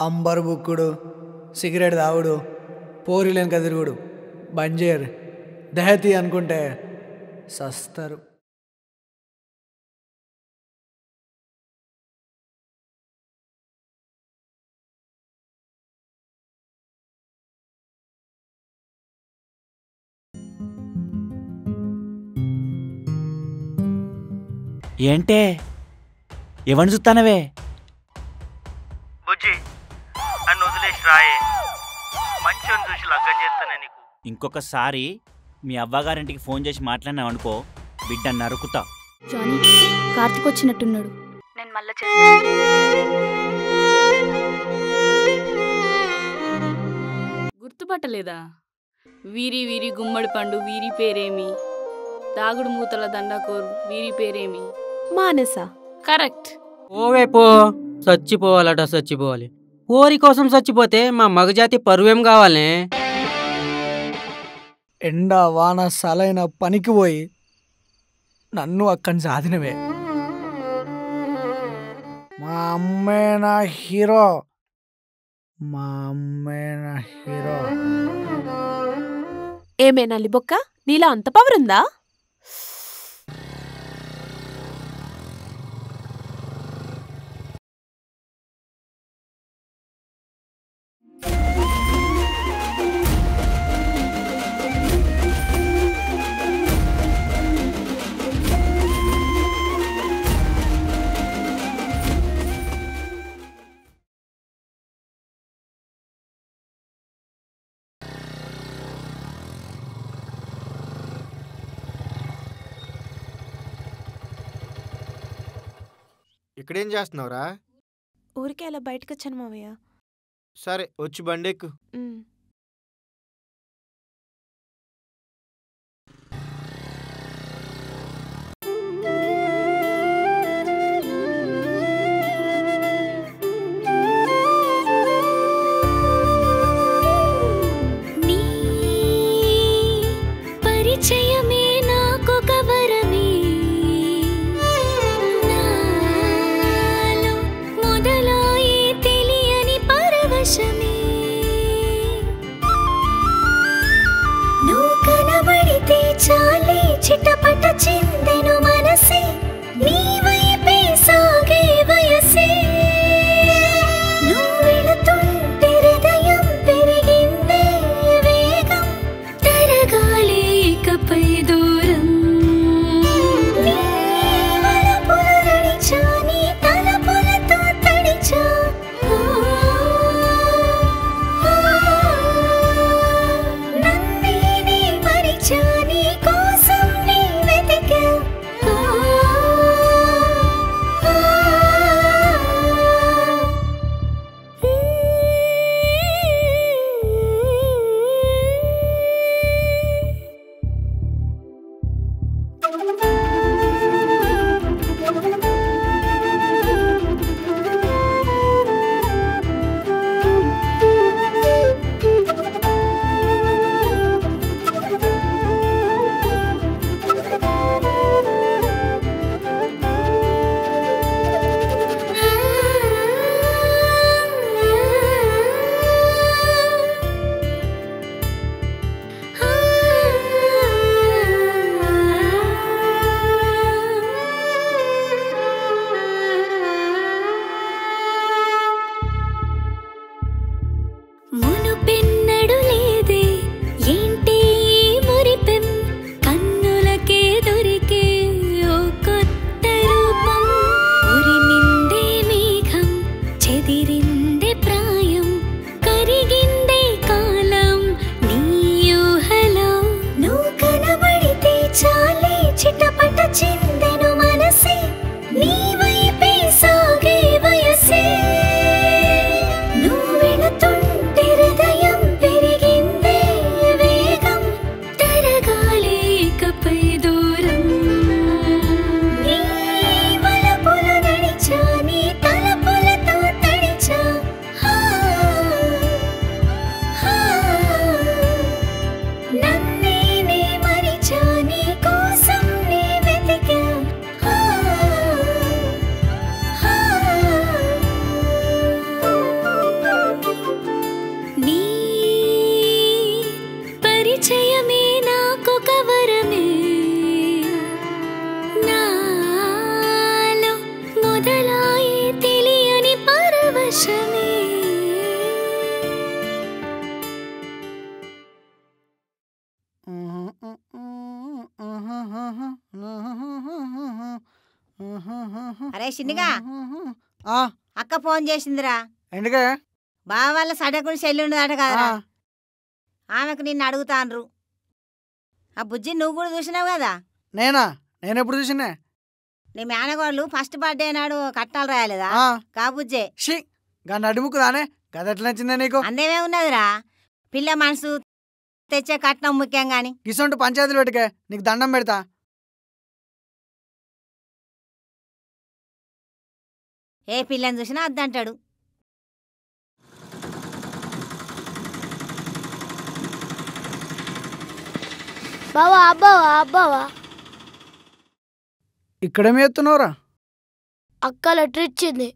Amber బుక్కుడు, cigarette తాగుడు, పోరిలేని కదిరుగుడు బంద్ చేయరు. దహతి అనుకుంటే సస్తారు. ఏంటే ఎవరిని చూస్తానవే? బుజ్జి నన్ను వదిలేసి రాయే, మంచిగా చూసి లగ్గం చేస్తానే నీకు. ఇంకొకసారి మీ అవ్వగారింటికి ఫోన్ చేసి మాట్లాడినావు అనుకో, బిడ్డ నరుకుతా. జానీ, కార్తిక్ వచ్చినట్టున్నాడు. నేను మళ్ళా గుర్తుపట్టలేదా? వీరి వీరి గుమ్మడి పండు వీరి పేరేమి, దాగుడు మూతల దండకోరు వీరి పేరేమి? మానస. కరెక్ట్. ఓవే పో, చచ్చిపోవాలట చచ్చిపోవాలి. కోరి కోసం చచ్చిపోతే మా మగజాతి పరువేం కావాలనే? ఎండ వాన సలైన పనికి పోయి నన్ను అక్కడి సాధినవే. మా అమ్మే నా హీరో, మా అమ్మే నా హీరో. ఏమే నల్లిబొక్క, నీలా అంత పవర్ ఉందా? ఇక్కడేం చేస్తున్నావురా? ఊరికే అలా బయటకు వచ్చాను మావయ్య. సరే వచ్చి బండెక్కు. చిటపట చిందెను మనసే, నీ వైపే సాగే వయసే. నువ్వు వెళుతుంటే హృదయం పెరిగిందే వేగం, తరగాలే ఇకపై దూరం. నీ వలపుల నడిచా, నీ తలపులతో తడిచా. నన్నే నీ మరిచా, నీ కోసం నీ వెతికా. అరే చిన్నగా ఆ, అక్క ఫోన్ చేసిందిరా. ఎందుకే? బావ వాళ్ళ సడకుని చెల్లి ఉండదట కదరా. ఆమెకు నిన్ను అడుగుతాన్రు. ఆ బుజ్జి నువ్వు కూడా చూసినావు కదా. నేనెప్పుడు చూసినా? నీ మేనగోళ్ళు ఫస్ట్ బర్త్డే నాడు కట్నాలు రాయలేదా? కా బుజ్జే. షీ గా నడుముకు రానే గదెట్లా నచ్చిందా నీకు? అందేమే ఉన్నదిరా, పిల్ల మనసు తెచ్చే కట్నం ముఖ్యం గాని. గిసొంటి పంచాయతీలు పెట్టుకే, నీకు దండం పెడతా. ఏ పిల్లని చూసినా అద్దంటాడు. బావా అబ్బావా అబ్బావా ఇక్కడేమి ఎత్తున్నావురా? అక్క లెటర్ ఇచ్చింది.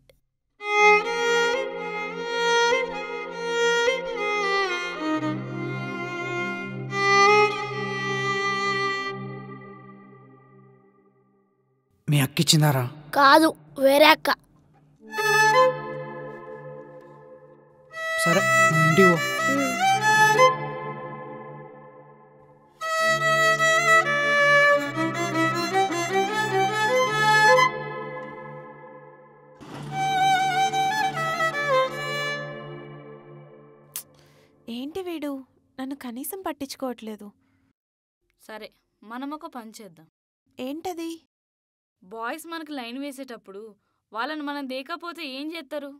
మీ అక్క ఇచ్చిందారా? కాదు, వేరే అక్క. సరే నువ్వు ఇంటికి పో. ఏంటి వీడు నన్ను కనీసం పట్టించుకోవట్లేదు. సరే మనం ఒక పని చేద్దాం. ఏంటది? బాయ్స్ మనకు లైన్ వేసేటప్పుడు వాళ్ళని మనం దేకపోతే ఏం చేస్తారు?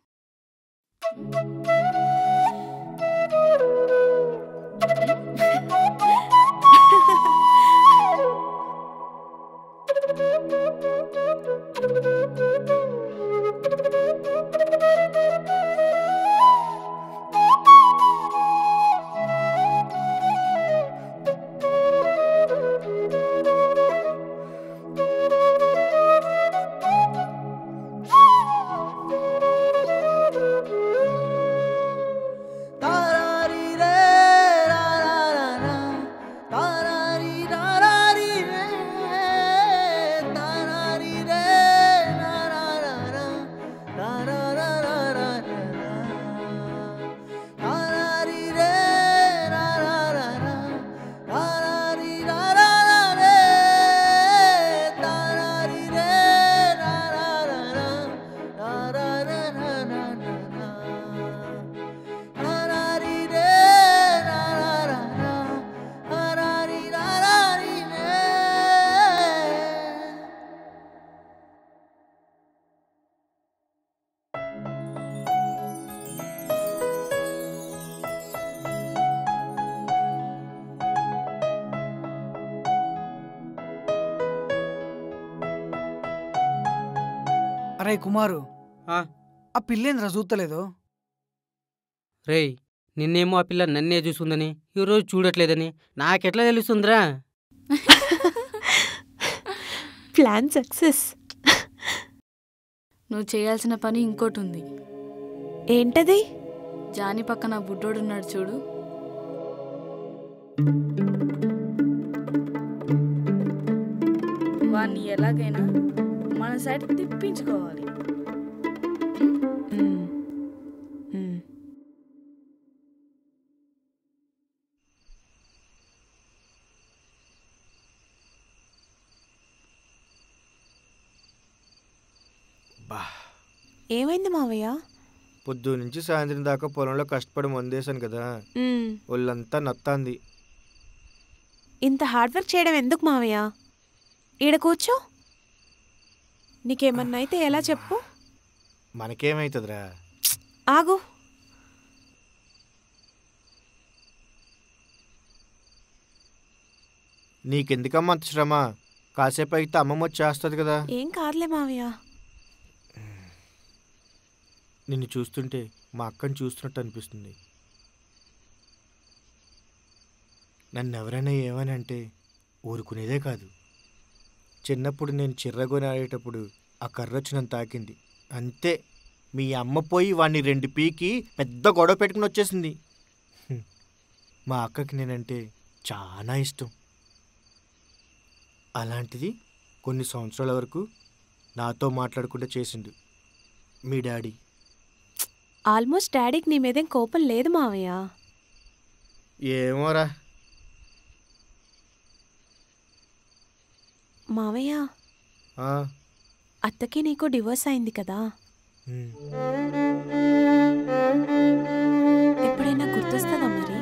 అరే కుమారు, ఆ, ఆ పిల్లేంద్రా చూస్తలేదు? రేయ్ నిన్నేమో ఆ పిల్ల నన్నే చూస్తుందని, ఈరోజు చూడట్లేదని నాకెట్లా తెలుస్తుందిరా? Plan success. నువ్వు చేయాల్సిన పని ఇంకోటి ఉంది. ఏంటది? జాని పక్కన బుడ్డోడున్నాడు చూడు, వాణ్ణి ఎలాగైనా మన సైడ్ తిప్పించుకోవాలి. ఏమైంది మావయ్య? పొద్దు నుంచి సాయంత్రం దాకా పొలంలో కష్టపడి మందేశాను కదా, ఒళ్ళంతా నత్తాంది. ఇంత హార్డ్ వర్క్ చేయడం ఎందుకు మావయ్య? ఈడ కూర్చో. నీకేమన్నా అయితే ఎలా చెప్పు? మనకేమైతుందిరా? ఆగు. నీకెందుకమ్మా అంత శ్రమ? కాసేపు అయితే అమ్మమ్మ వచ్చేస్తుంది కదా. ఏం కాదులే మావయ్య. నిన్ను చూస్తుంటే మా అక్కని చూస్తున్నట్టు అనిపిస్తుంది. నన్ను ఎవరైనా ఏమని అంటే ఊరుకునేదే కాదు. చిన్నప్పుడు నేను చిర్రగొని ఆడేటప్పుడు ఆ కర్ర వచ్చి నన్ను తాకింది. అంతే, మీ అమ్మ పోయి వాడిని 2 పీకి పెద్ద గొడవ పెట్టుకుని వచ్చేసింది. మా అక్కకి నేనంటే చాలా ఇష్టం. అలాంటిది కొన్ని సంవత్సరాల వరకు నాతో మాట్లాడకుండా చేసిండు మీ డాడీ. ఆల్మోస్ట్ డాడీకి నీ మీదేం కోపం లేదు మావయ్య. ఏమోరా. మావయ్య, అత్తకి నీకు డివోర్స్ అయింది కదా, ఉమ్. ఎప్పుడైనా గుర్తొస్తుందా మరి?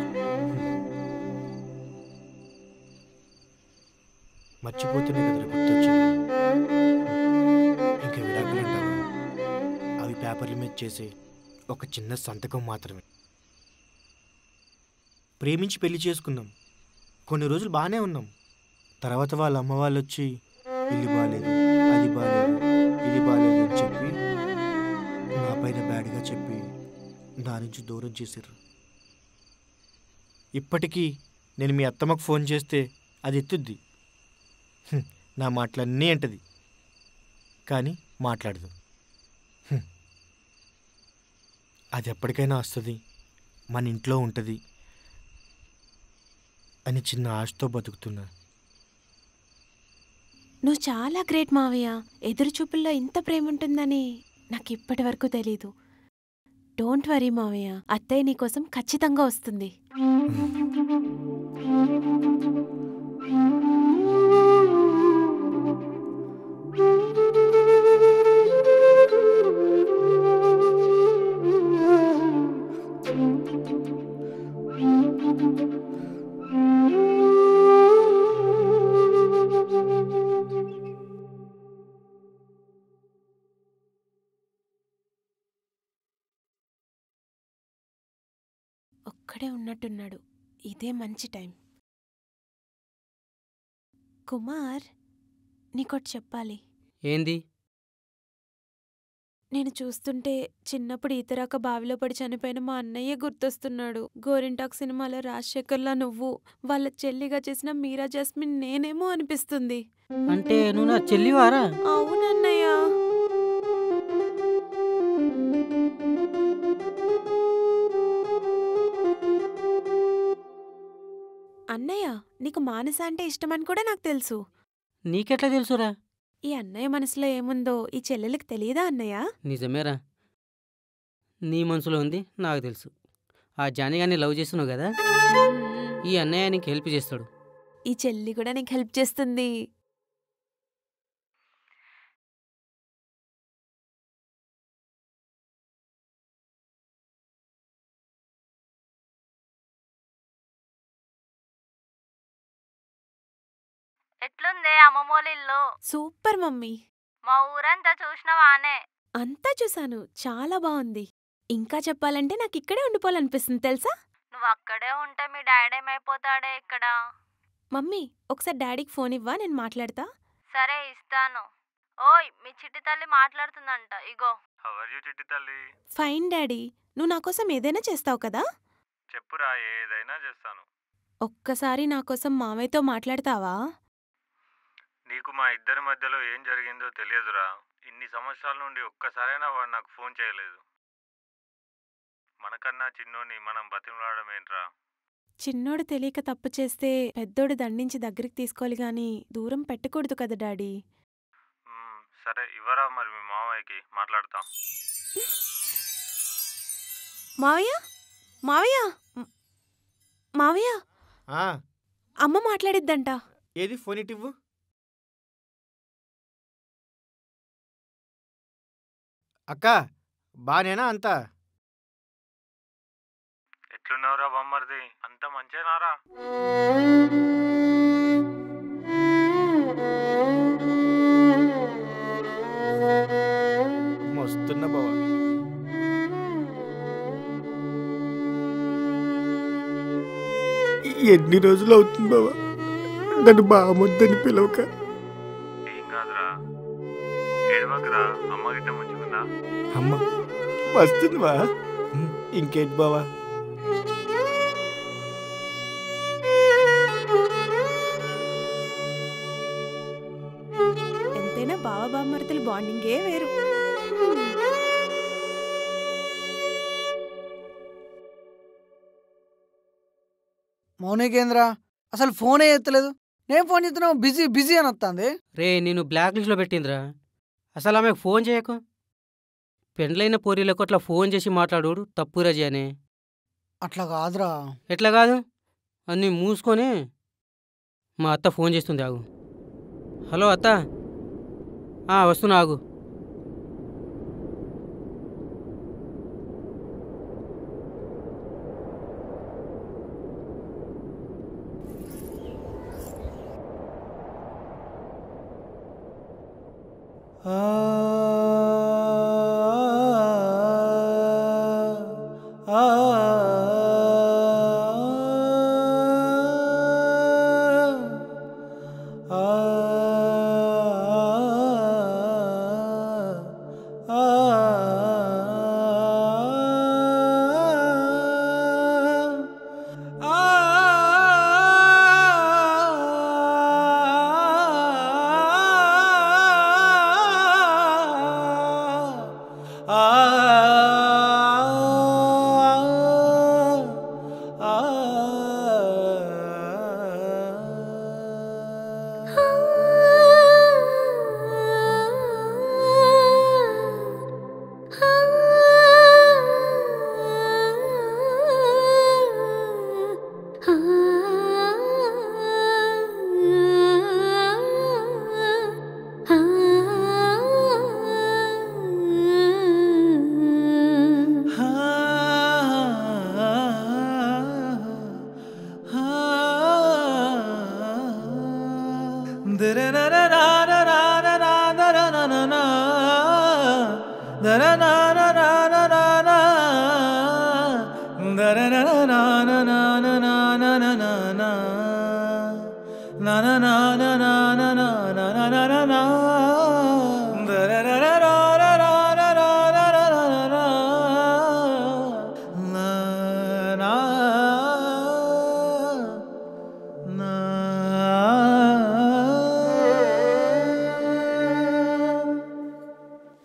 మర్చిపోతేనే కదరా గుర్తొచ్చింది. ఇంకా విడాకులు అంటావా? అవి పేపర్ల మీద చేసే ఒక చిన్న సంతకం మాత్రమే. ప్రేమించి పెళ్లి చేసుకున్నాం, కొన్ని రోజులు బాగానే ఉన్నాం. తర్వాత వాళ్ళ అమ్మ వాళ్ళు వచ్చి ఇల్లు బాగాలేదు, అది బాగాలేదు, ఇది బాగాలేదు అని చెప్పి నా పైన బ్యాడ్గా చెప్పి నా నుంచి దూరం చేశారు. ఇప్పటికీ నేను మీ అత్తమ్మకు ఫోన్ చేస్తే అది ఎత్తుద్ది, నా మాటలన్నీ అంటది, కానీ మాట్లాడదు. అది ఎప్పటికైనా వస్తుంది, మన ఇంట్లో ఉంటుంది అని చిన్న ఆశతో బతుకుతున్నా. నువ్వు చాలా గ్రేట్ మావయ్య. ఎదురు చూపుల్లో ఇంత ప్రేమ ఉంటుందని నాకు ఇప్పటి వరకు తెలీదు. డోంట్ వరీ మావయ్య, అత్తయ్య నీకోసం ఖచ్చితంగా వస్తుంది. ఒక్కడే ఉన్నట్టున్నాడు, ఇదే మంచి టైం. కుమార్, నీకోటి చెప్పాలి. ఏంది? నేను చూస్తుంటే చిన్నప్పుడు ఈతరాక బావిలో పడి చనిపోయిన మా అన్నయ్య గుర్తొస్తున్నాడు. గోరింటాక్ సినిమాలో రాజశేఖర్లా నువ్వు, వాళ్ళ చెల్లిగా చేసిన మీరా జాస్మిన్ నేనేమో అనిపిస్తుంది. అంటే నువ్వు నా చెల్లివారా? అవునన్నయ్య. అన్నయ్య, నీకు మానస అంటే ఇష్టమని కూడా నాకు తెలుసు. నీకెట్లా తెలుసురా? ఈ అన్నయ్య మనసులో ఏముందో ఈ చెల్లెలికి తెలియదా అన్నయ్య? నిజమేరా, నీ మనసులో ఉంది నాకు తెలుసు. ఆ జానీ గారిని లవ్ చేస్తున్నావు కదా, ఈ అన్నయ్య నీకు హెల్ప్ చేస్తాడు. ఈ చెల్లి కూడా నీకు హెల్ప్ చేస్తుంది. ఎట్లుంది అమ్మమ్మోళ్ళ ఇల్లు? Super mummy. మా ఊరంతా చూసినవానే? అంతా చూసాను, చాలా బాగుంది. ఇంకా చెప్పాలంటే నాకు ఇక్కడే ఉండిపోవాలనిపిస్తుంది తెలుసా? నువ్వు అక్కడే ఉంటే మీ డాడీ ఏమైపోతాడే ఇక్కడ? మమ్మీ, ఒకసారి డాడీకి ఫోన్ ఇవ్వా, నేను మాట్లాడతా. సరే ఇస్తాను. ఓయ్, మీ చిట్టి తల్లి మాట్లాడుతుందంట, ఇగో. హౌ ఆర్ యు చిట్టి తల్లి? ఫైన్ డాడీ, నువ్వు నా కోసం ఏదైనా చేస్తావు కదా? చెప్పురా, ఏదైనా చేస్తాను. ఒక్కసారి నా కోసం మామయ్యతో మాట్లాడతావా? నీకు మా ఇద్దరి మధ్యలో ఏం జరిగిందో తెలియదురా. ఇన్ని సంవత్సరాల నుండి ఒక్కసారైనా వాడు నాకు ఫోన్ చేయలేదు. మనకన్నా చిన్నోని మనం బతిమలాడడం ఏంట్రా? చిన్నోడు తెలియక తప్పు చేస్తే పెద్దోడు దండించి దగ్గరికి తీసుకోవాలి గాని దూరం పెట్టకూడదు కదా డాడీ. సరే ఇవ్వరా మరి మీ మామయ్యకి, మాట్లాడతా. మావయ్య, మావయ్య, మావయ్య, అమ్మ మాట్లాడిద్దంట. ఏది ఫోన్ ఇటివ్వు. అక్క, బానేనా అంతా? ఎట్లున్నావురా బామ్మర్ది, అంత మంచేనారా? మస్తున్నా బావా. ఎన్ని రోజులు అవుతుంది బావా నన్ను బామొద్దని పిలవక? ఏం కాదురా, ఏడవకురా. అమ్మ గిట్ట మంచిగుందా? అమ్మ వస్తుంది బా. ఇంకేంటి బావా? ఎంతైనా బావ బామ్మర్తుల బాండింగే వేరు. మౌనికేంద్ర అసలు ఫోనే ఎత్తలేదు. నేను ఫోన్ చేస్తున్నావు బిజీ బిజీ అని వస్తుంది. రే, నేను బ్లాక్ లిస్ట్లో పెట్టిందిరా. అసలు ఆమెకు ఫోన్ చేయకు. పెండ్లైన పోరీలకు అట్లా ఫోన్ చేసి మాట్లాడు తప్పు రజీ అనే. అట్లా కాదురా. ఎట్లా కాదు? అన్నీ మూసుకొని మా అత్త ఫోన్ చేస్తుంది, ఆగు. హలో అత్త, వస్తున్నా, ఆగు.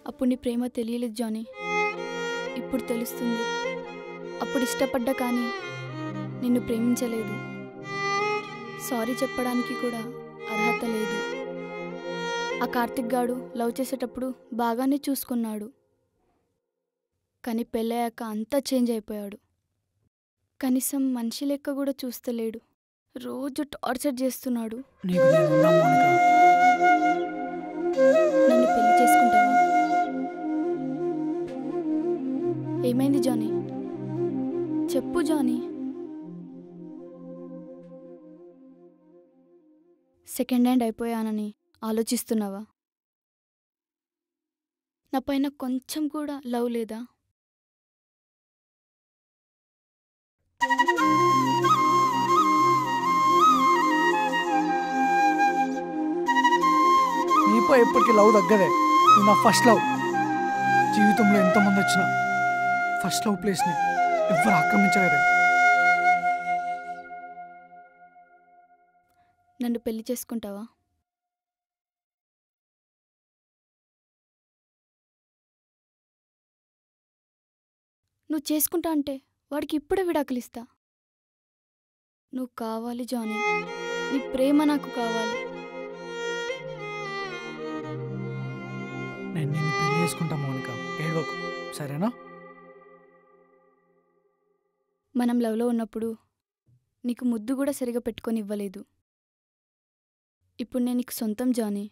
అప్పుడు నీ ప్రేమ తెలియలేదు జానీ, ఇప్పుడు తెలుస్తుంది. అప్పుడు ఇష్టపడ్డా కానీ నిన్ను ప్రేమించలేదు. సారీ చెప్పడానికి కూడా అర్హత లేదు. ఆ కార్తిక్ గాడు లవ్ చేసేటప్పుడు బాగానే చూసుకున్నాడు, కానీ పెళ్ళయ్యాక అంతా చేంజ్ అయిపోయాడు. కనీసం మనిషి లెక్క కూడా చూస్తలేడు. రోజు టార్చర్ చేస్తున్నాడు. నన్ను పెళ్లి చేసుకుంటావా? ఏమైంది జానీ? చెప్పు జానీ. సెకండ్ హ్యాండ్ అయిపోయానని ఆలోచిస్తున్నావా? నా పైన కొంచెం కూడా లవ్ లేదా? నీపై ఎప్పటికీ లవ్ తగ్గదే. నువ్వు నా ఫస్ట్ లవ్. జీవితంలో ఎంతమంది వచ్చినా ఫస్ట్ లవ్ ప్లేస్ని ఎవ్వరు ఆక్రమించలేరే. నన్ను పెళ్లి చేసుకుంటావా? నువ్వు చేసుకుంటా అంటే వాడికి ఇప్పుడే విడాకులిస్తా. నువ్వు కావాలి జానీ, నీ ప్రేమ నాకు కావాలి. నేను నిన్ను పెళ్లి చేసుకుంటా మౌనిక, ఏడవకు సరేనా? మనం లవ్లో ఉన్నప్పుడు నీకు ముద్దు కూడా సరిగా పెట్టుకొని ఇవ్వలేదు. ఇప్పుడు నేను నీకు సొంతం జానీ.